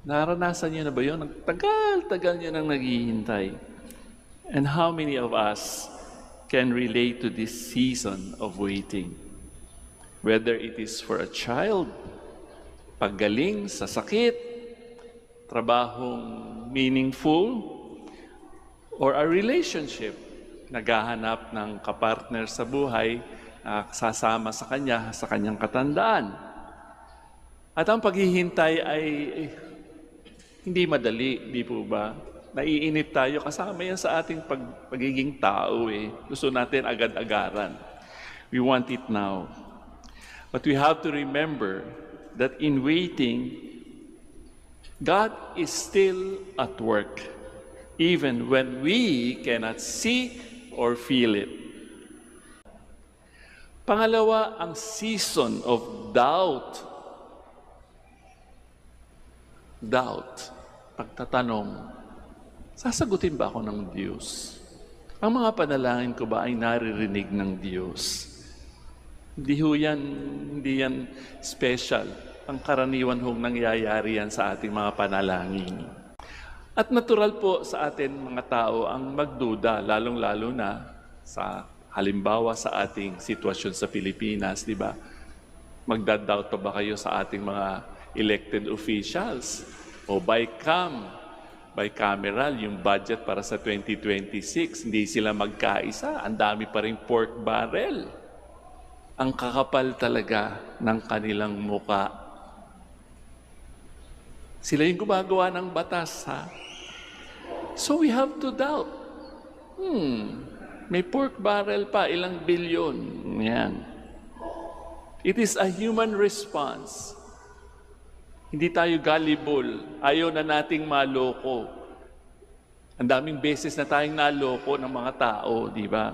Naranasan niyo na ba yun? Ang tagal-tagal niyo nang naghihintay. And how many of us can relate to this season of waiting? Whether it is for a child, paggaling sa sakit, trabahong meaningful, or a relationship, naghahanap ng kapartner sa buhay, sasama sa kanyang katandaan. At ang paghihintay ay hindi madali, di po ba? Naiinip tayo, kasama yan sa ating pagiging tao eh. Gusto natin agad-agaran. We want it now. But we have to remember that in waiting, God is still at work, even when we cannot see or feel it. Pangalawa, ang season of doubt. Pagtatanong, sasagutin ba ako ng Diyos? Ang mga panalangin ko ba ay naririnig ng Diyos? Hindi yan special. Pangkaraniwan hong nangyayari yan sa ating mga panalangin. At natural po sa atin mga tao ang magduda, lalong-lalo na sa halimbawa sa ating sitwasyon sa Pilipinas, di ba? Magdadoubt pa ba kayo sa ating mga elected officials? O bicameral, yung budget para sa 2026, hindi sila magkaisa. Ang dami pa rin pork barrel. Ang kakapal talaga ng kanilang muka. Sila yung gumagawa ng batas, ha? So we have to doubt. May pork barrel pa, ilang bilyon. Yan. It is a human response. Hindi tayo gullible. Ayaw na nating maloko. Ang daming beses na tayong naloko ng mga tao, di ba?